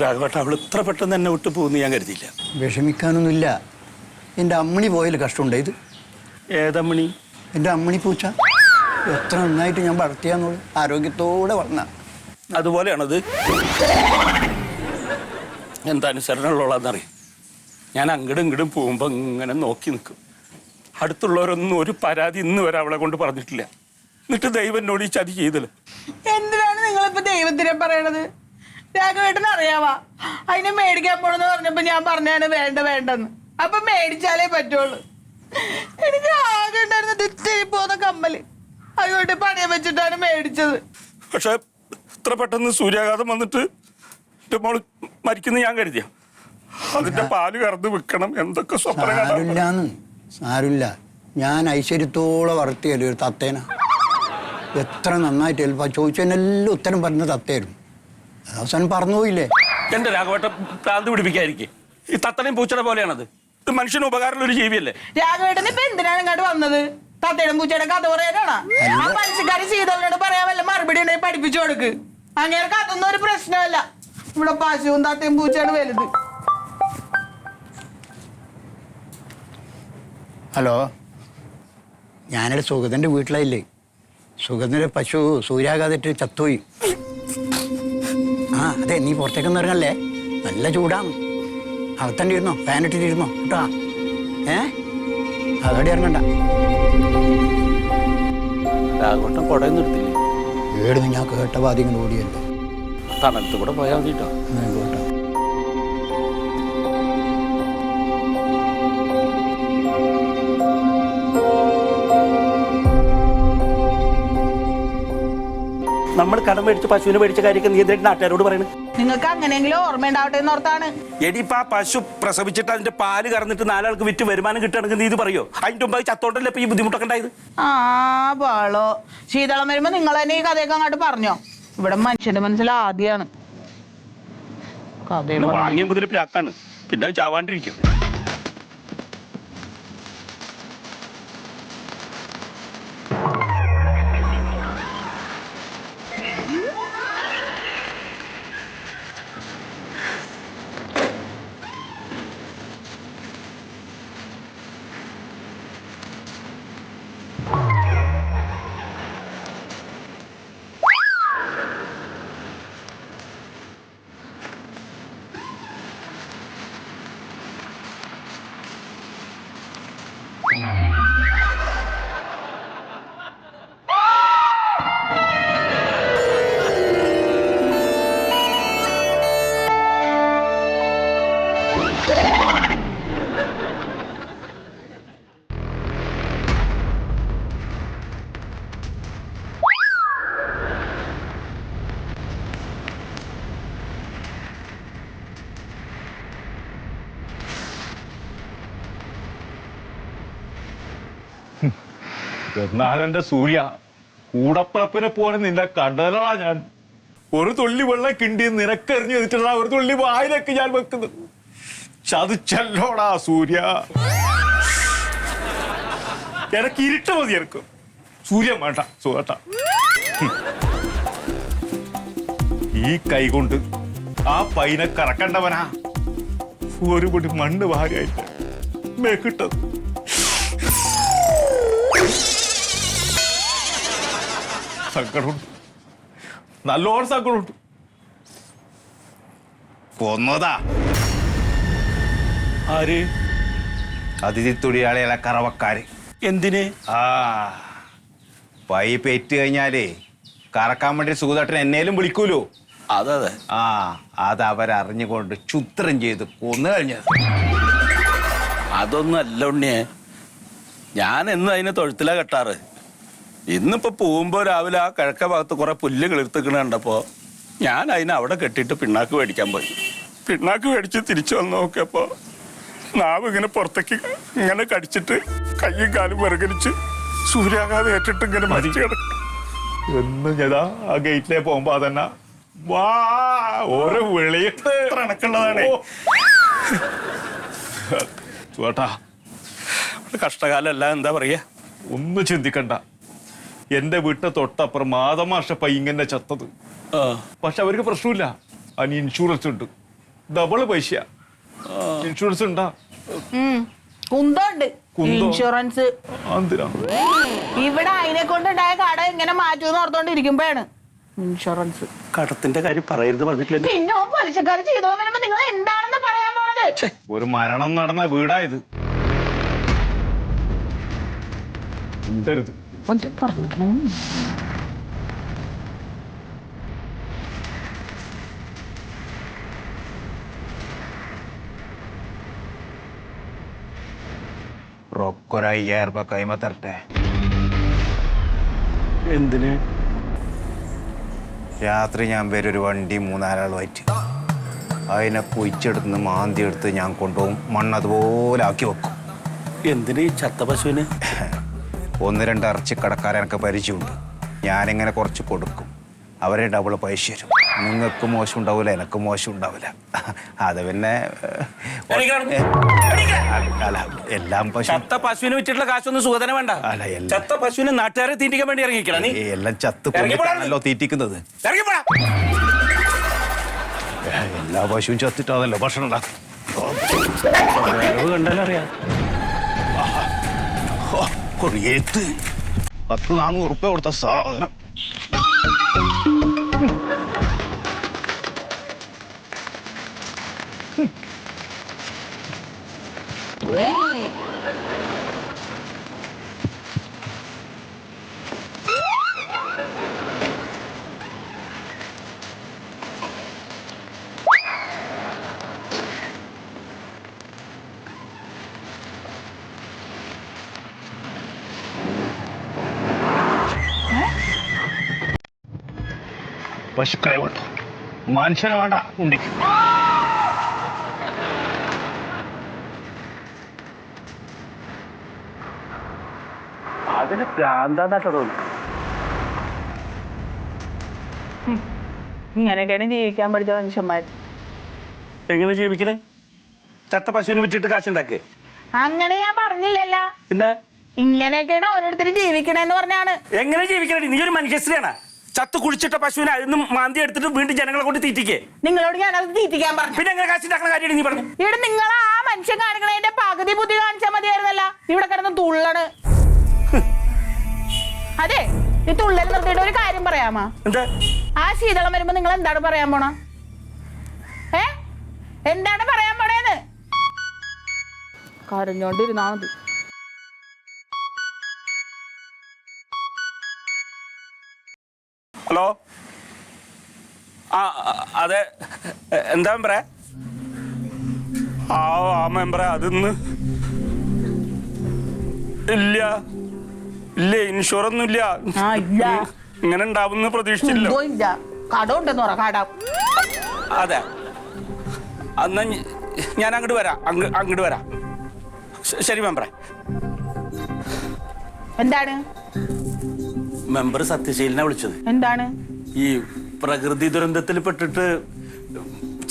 രാഘവട്ട അവൾ ഇത്ര പെട്ടെന്ന് എന്നെ വിട്ട് പോകുന്നു ഞാൻ കരുതിയില്ല. വിഷമിക്കാനൊന്നുമില്ല. എൻ്റെ അമ്മണി പോയാൽ കഷ്ടമുണ്ട്. ഇത് ഏതമ്മണി? എൻ്റെ അമ്മണി പൂച്ച. എത്ര നന്നായിട്ട് ഞാൻ വളർത്തിയാന്നുള്ളു, ആരോഗ്യത്തോടെ വളർന്ന. അതുപോലെയാണത്. എന്താ അനുസരണമുള്ളതെന്നറിയാം. ഞാൻ അങ്ങടും ഇങ്ങടും പോകുമ്പോൾ ഇങ്ങനെ നോക്കി നിൽക്കും. അടുത്തുള്ളവരൊന്നും ഒരു പരാതി ഇന്ന് വരെ അവളെ കൊണ്ട് പറഞ്ഞിട്ടില്ല. എന്നിട്ട് ദൈവം എന്നോട് ഈ ചതി ചെയ്തല്ലോ. എന്തിനാണ് നിങ്ങളിപ്പോ ദൈവത്തിനെ പറയണത്? രാഘവേട്ടന് അറിയാവാ, അതിനെ മേടിക്കാൻ പോണെന്ന് പറഞ്ഞപ്പോ ഞാൻ പറഞ്ഞാണ് വേണ്ട വേണ്ടെന്ന്. അപ്പൊ മേടിച്ചാലേ പറ്റുള്ളൂ. എനിക്ക് ആകെ ഉണ്ടായിരുന്നത് ഇത്തിരി പോകുന്ന കമ്മല്, അതുകൊണ്ട് പണിയം വെച്ചിട്ടാണ് മേടിച്ചത്. പക്ഷെ ഇത്ര പെട്ടെന്ന് സൂര്യാഘാതം വന്നിട്ട് എൻ്റെ മോള് മരിക്കുന്ന ഞാൻ കരുതിയ. അതിന്റെ പാല് കറന്ന് വിൽക്കണം എന്തൊക്കെ സാരില്ലാന്ന്. സാരില്ല, ഞാൻ ഐശ്വര്യത്തോടെ വളർത്തിയല്ലേ ഒരു തത്തേന. എത്ര നന്നായിട്ട് ചിലപ്പോൾ ചോദിച്ചതിനെല്ലാം ഉത്തരം പറഞ്ഞ തത്തേരും. അവസാനം പറഞ്ഞുപോയില്ലേ. എന്റെ രാഘവട്ടം പ്രാന്ത് പിടിപ്പിക്കാതിരിക്കേ. ഈ തത്തനെയും പൂച്ചയുടെ പോലെയാണത്. ഇത് മനുഷ്യന് ഉപകാരമുള്ള ഒരു ജീവിയല്ലേ. രാഘവേട്ടൻ ഇപ്പൊ എന്തിനാണ് ഇങ്ങോട്ട് വന്നത്? തത്തയുടെ പൂച്ചയുടെ കഥ പറയാനാണ്. ആ പലിശക്കാരി സീതളിനോട് പറയാൻ വല്ല മറുപടി ഉണ്ടെങ്കിൽ പഠിപ്പിച്ചു കൊടുക്ക്. അങ്ങനെ അതൊന്നും ഒരു പ്രശ്നമല്ല. ഇവിടെ പശുവും തത്തയും പൂച്ചയാണ് വലുത്. ഹലോ, ഞാനൊരു സുഗതൻ്റെ വീട്ടിലായില്ലേ. സുഗതൻ്റെ പശു സൂര്യാഘാതമായിട്ട് ചത്തുപോയി. ആ അതെ, നീ പുറത്തേക്കൊന്നും ഇറങ്ങല്ലേ, നല്ല ചൂടാണ്. അകത്തന്നെ ഇരുന്നോ, ഫാനിട്ടിരുന്നോ കേട്ടോ. അവിടെ ഇറങ്ങണ്ട. രാഘവട്ടം കുടയൊന്നും എടുത്തില്ലേ? ഏടുന്ന് ഞാൻ കേട്ട വാദ്യം ഓടിയല്ലോ. തണലത്ത് കൂടെ പോയാൽ മതി കേട്ടോ. കേട്ടോ. നമ്മൾ കടം മേടിച്ച് പശുവിനെ മേടിച്ച കാര്യമൊക്കെ നീ എന്തായിട്ട് നാട്ടുകാരോട് പറയണേ? നിങ്ങൾക്ക് അങ്ങനെയെങ്കിലും ഓർമ്മയുണ്ടാവട്ടെ എന്നോർത്താണ്. എടിയിപ്പ ആ പശു പ്രസവിച്ചിട്ട് അതിന്റെ പാല് കറന്നിട്ട് നാലാൾക്ക് വിറ്റ് വരുമാനം കിട്ടുകയാണെങ്കിൽ നീ ഇത് പറയോ? അതിന്റെ മുമ്പ് ചത്തോട്ടല്ലേ ഇപ്പൊ ഈ ബുദ്ധിമുട്ടൊക്കെ ഉണ്ടായത്? ആ പാളോ, ശീതളം വരുമ്പോ നിങ്ങൾ തന്നെ ഈ കഥയൊക്കെ അങ്ങോട്ട് പറഞ്ഞോ. ഇവിടെ മനുഷ്യന്റെ മനസ്സിൽ ആദ്യമാണ് കഥ. വാങ്ങിയ മുതൽ പ്രാക്കാണ്, പിന്നെ ചാവാണ്ടിരിക്കും. എന്നാലെന്റെ സൂര്യ, കൂടപ്പറപ്പിനെ പോലെ നിന്നെ കണ്ടതാ ഞാൻ. ഒരു തുള്ളി വെള്ളം കിണ്ടി നിനക്കെറിഞ്ഞു വെച്ചിട്ടുള്ള ഒരു തുള്ളി വായിലേക്ക് ഞാൻ വെക്കുന്നത്. ചതിച്ചല്ലോടാ സൂര്യ. എനക്ക് ഇരുട്ട മതി. എനക്ക് സൂര്യൻ വേണ്ട സുഖട്ട. ഈ കൈ കൊണ്ട് ആ പൈനെ കറക്കണ്ടവനാ ഒരു പൊടി മണ്ണ് ഭാര്യയായിട്ട് മേക്കിട്ടത്. സങ്കടമുണ്ട്, നല്ലോണം സങ്കടമുണ്ട്. കൊന്നതാ. ആര്? അതിഥി തൊഴിലാളികളെ കറവക്കാര്. എന്തിന്? ആ പൈപ്പ് ഏറ്റ് കഴിഞ്ഞാലേ കറക്കാൻ വേണ്ടി സുഖതട്ടൻ എന്നേലും വിളിക്കൂലോ. അതെ. ആ അത് അവരറിഞ്ഞുകൊണ്ട് ക്ഷുത്രം ചെയ്ത് കൊന്നു കഴിഞ്ഞത്. അതൊന്നും അല്ല ഉണ്ണിയെ, ഞാൻ എന്നും അതിനെ തൊഴുത്തിലാ കെട്ടാറ്. ഇന്നിപ്പോ പോകുമ്പോ രാവിലെ ആ കിഴക്ക ഭാഗത്ത് കുറെ പുല്ല് കിളിർത്തിക്കണ കണ്ടപ്പോ ഞാൻ അതിനെ അവിടെ കെട്ടിയിട്ട് പിണ്ണാക്ക് മേടിക്കാൻ പോയി. പിണ്ണാക്ക് മേടിച്ച് തിരിച്ചു വന്ന് നോക്കിയപ്പോ നാവ് ഇങ്ങനെ പുറത്തേക്ക് ഇങ്ങനെ കടിച്ചിട്ട് കയ്യും കാലും വിറകരിച്ച് സൂര്യാഘാതം ഏറ്റിട്ട് ഇങ്ങനെ മരിച്ചു കിടക്കും. എന്ന് ഞാൻ ആ ഗേറ്റിലേ പോകുമ്പോ അതന്നെ വാ ഓരോ വിളിയിട്ട് കണക്കുള്ളതാണ്. ചേട്ടാ, കഷ്ടകാലല്ല, എന്താ പറയാ. ഒന്നും ചിന്തിക്കണ്ട. എന്റെ വീട്ടിന് തൊട്ടപ്പുറം മാതമാഷ പയ്യങ്ങനെ ചത്തത്. പക്ഷെ അവർക്ക് പ്രശ്നമില്ല. അതിന് ഇൻഷുറൻസ് ഉണ്ട്, ഡബിൾ പൈസ. ഇൻഷുറൻസ് ഉണ്ടാ? കുന്തമുണ്ട് കുന്തോ? ഇൻഷുറൻസ്. എന്തിനാ? ഇവിടെ അതിനെ കൊണ്ടുണ്ടായ കട ഇങ്ങനെ മാറ്റൂന്ന് ഓർത്തോണ്ടിരിക്കുമ്പോഴാണ് ഇൻഷുറൻസ്. കടത്തിന്റെ കാര്യം പറയരുത് പറഞ്ഞിട്ടില്ല. പിന്നെ പലിശക്കാർ ചെയ്തോ വരുമ്പോ നിങ്ങൾ എന്താണെന്ന് പറയാൻ പോണത്? ഒരു മരണം നടന്ന വീടായത്. എന്തരുത് റൊക്കൊരു 5000 രൂപ കൈമ തരട്ടെ. എന്തിന്? രാത്രി ഞാൻ വരും ഒരു വണ്ടി 3-4 ആളുമായിട്ട്. അതിനെ കുഴിച്ചെടുത്ത് മാന്തി എടുത്ത് ഞാൻ കൊണ്ടുപോകും, മണ്ണ് അതുപോലെ ആക്കി വെക്കും. എന്തിന് ഈ ചത്ത പശുവിന്? 1-2 ഇറച്ചി കടക്കാരനൊക്കെ പരിചയമുണ്ട്. ഞാനിങ്ങനെ കുറച്ച് കൊടുക്കും, അവരെ ഡബിൾ പൈസ തരും. നിങ്ങൾക്ക് മോശം ഉണ്ടാവില്ല, എനിക്ക് മോശം ഉണ്ടാവില്ല. അത് പിന്നെ അല്ല, എല്ലാം പശു ചത്ത പശുവിന് വിറ്റിട്ടുള്ള കാശൊന്നും സുഖതന വേണ്ട. അല്ല, എല്ലാം ചത്ത പശുവിനെ നാട്ടുകാരെ തീറ്റിക്കാൻ വേണ്ടി ഇറങ്ങിക്കണം നീ. എല്ലാം ചത്ത് കൊണ്ടിട്ടാണല്ലോ തീറ്റിക്കുന്നത്. എല്ലാ പശുവും ചത്തിട്ടാണല്ലോ ഭക്ഷണം ഉണ്ടാക്കും. കണ്ടാലറിയാം. കൊറിയേത്ത് 100-400 ഉറുപ്പ്യ കൊടുത്ത സാധനം. പശുക്കളെ വേണ്ട, മനുഷ്യനെ വേണ്ട. ഉണ്ടി അതിന് ഭ്രാന്താന്നാട്ടോ തോന്നുന്നു. ഇങ്ങനെയൊക്കെയാണ് ജീവിക്കാൻ പഠിച്ച മനുഷ്യന്മാർ. എങ്ങനെ ജീവിക്കണേ? ചത്ത പശുവിനെ വിറ്റിട്ട് കാശുണ്ടാക്കേ? അങ്ങനെ ഞാൻ പറഞ്ഞില്ലല്ലോ. പിന്നെ ഇങ്ങനെയൊക്കെയാണ് ഓരോരുത്തരും ജീവിക്കണേന്ന് പറഞ്ഞാണ്. എങ്ങനെ ജീവിക്കണേ? നീ ഒരു മനുഷ്യശ്രീയാണ്. ചത്ത് കുഴിച്ചിട്ട പശുവിനെ അതിന് മാന്തി എടുത്തിട്ട് വീണ്ടും ജനങ്ങളെ കൊണ്ട് തീറ്റിക്കേ? നിങ്ങളോട് ഞാനത് തീറ്റിക്കാൻ പറഞ്ഞു. പിന്നെ എങ്ങനെ കാശുണ്ടാക്കുന്ന കാര്യം നീ പറഞ്ഞു? ഇവിടെ നിങ്ങൾ ആ മനുഷ്യൻ കാണിക്കണതിന്റെ പകുതി ബുദ്ധി കാണിച്ചാൽ മതിയായിരുന്നല്ല. ഇവിടെ കിടന്ന് തുള്ളണ്. അതെ, ഈ തുള്ളൽ നിർത്തിയിട്ട് ഒരു കാര്യം പറയാമോ? എന്താ? ആ ശീതളം വരുമ്പോ നിങ്ങൾ എന്താണ് പറയാൻ പോണ? എന്താണ് പറയാൻ പോണേന്ന്? കരഞ്ഞോണ്ടിരുന്നാ മതി. ഹലോ, അതെ, എന്താ മെമ്പറേ? ആ മെമ്പറേ, അതിന്ന് ഇല്ല ഇല്ല, ഇൻഷുറൊന്നും ഇല്ല. ഇല്ല, ഇങ്ങനെ ഉണ്ടാവുന്ന പ്രതീക്ഷിച്ചില്ല. കട ഉണ്ടെന്ന് പറ. കട? അതെ, അന്ന് ഞാൻ അങ്ങോട്ട് വരാം. അങ്ങോട്ട് വരാം. ശരി മെമ്പറേ. എന്താണ് മെമ്പർ സത്യശീലനെ വിളിച്ചത്? എന്താണ്? ഈ പ്രകൃതി ദുരന്തത്തിൽ പെട്ടിട്ട്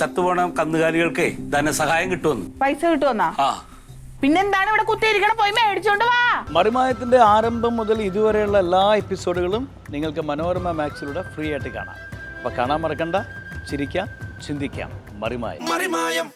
ചത്തുപോണ കന്നുകാലികൾക്ക് ധനസഹായം കിട്ടുമെന്ന്. പൈസ കിട്ടുമെന്നാ? ആ. പിന്നെന്താണ് ഇവിടെ കുത്തിയിരിക്കണം? പോയി മേടിച്ചോണ്ട് വാ. മറിമായത്തിന്റെ ആരംഭം മുതൽ ഇതുവരെയുള്ള എല്ലാ എപ്പിസോഡുകളും നിങ്ങൾക്ക് മനോരമ മാക്സിലൂടെ ഫ്രീ ആയിട്ട് കാണാം. അപ്പോൾ കാണാൻ മറക്കണ്ട. ചിരിക്കാം, ചിന്തിക്കാം. മറിമായം.